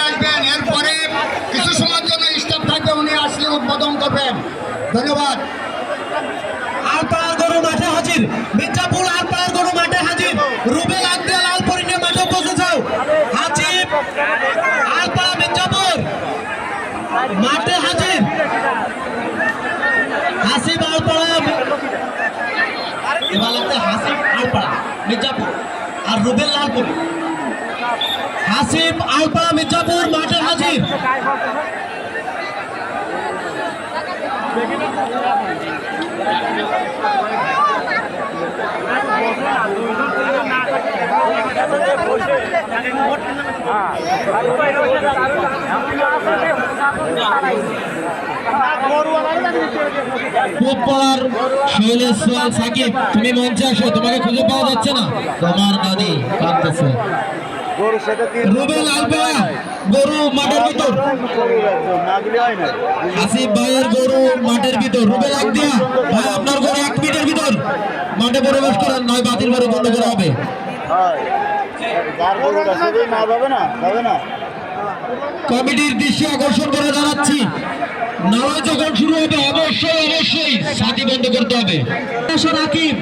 আসবেন, এরপরে কিছু সময়ের জন্য স্টাফ থাকবে, উনি আসলে উদ্বোধন করবেন। ধন্যবাদ। আলপাড়ার গরু মাঠে হাজির, মির্জাপুর আলপাড়ার গরু মাঠে হাজির, রুবেল আক্তার লালপুরি নিয়ে মাঠে পৌঁছেছে হাজির, আলপাড়া মির্জাপুর মাঠে হাজির, হাসিব আলপাড়া, এবার লাগছে হাসিব আলপাড়া মির্জাপুর আর রুবেল লালপুরি। হাসিব আলপাড়া মির্জাপুর মাঠে হাজির। সাকিব, তুমি মঞ্চে আসো, তোমাকে খুঁজে পাওয়া যাচ্ছে না, তোমার দাদি কাঁদতেছে। রুবেল আলপাড়া গরু মাঠের ভিতর, আসিফ ভাইয়ের গরু মাঠের ভিতর, রুবেল আক্তিয়া ভাই আপনার গরু 1 মিনিটের ভিতর মাঠে প্রবেশ করেন, নয় বাতিল করে বন্ধ করা হবে। কমিটির দৃষ্টি আকর্ষণ করে জানাচ্ছি, নামাজ যখন শুরু হবে অবশ্যই সাথী বন্ধ করতে হবে। রাকিব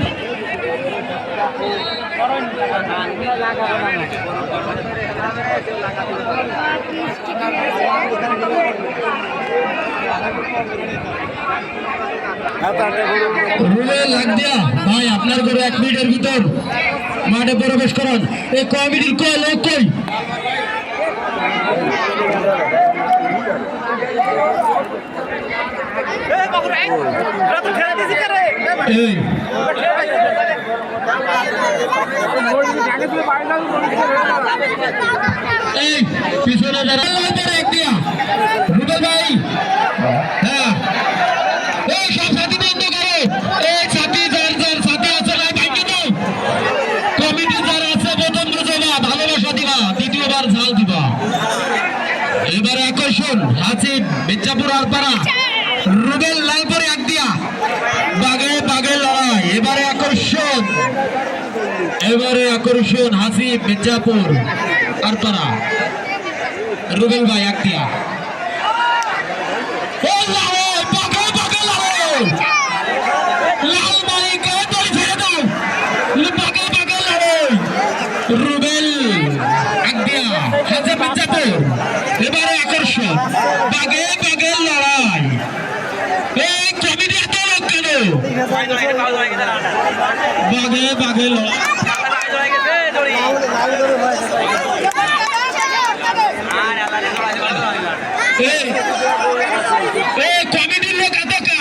রুবেল আক্তিয়া ভাই আপনার গরু 1 মিনিটের ভিতর মাঠে প্রবেশ করেন। এই কমিটির কয় লোক কই? এই পিছনে যারা রুবেল ভাই, হ্যাঁ এই সব সাথী বন্ধ করো, এই সাথী যার সাথে আছে না ভাইকে দাও, কমিটি যারা আছে প্রথম বুঝবা, ভালোবাসা দিবা, দ্বিতীয়বার ঝাল দিবা। এবারে আকর্ষণ হাসিব মির্জাপুর আলপাড়া, রুবেল লালপুরি আক্তিয়া, বাগে লড়াই। এবারে আকর্ষণ হাসিব মির্জাপুর আলপাড়া, রুবেল ভাই আক্তিয়া। রুবেল আক্তিয়া হাসিব মির্জাপুর, এবারে আকর্ষণ বাগে লড়াই। এই কমিটি এত লোক কেন? বাগে লড়াই। এই কমিটির লোক এত কেন?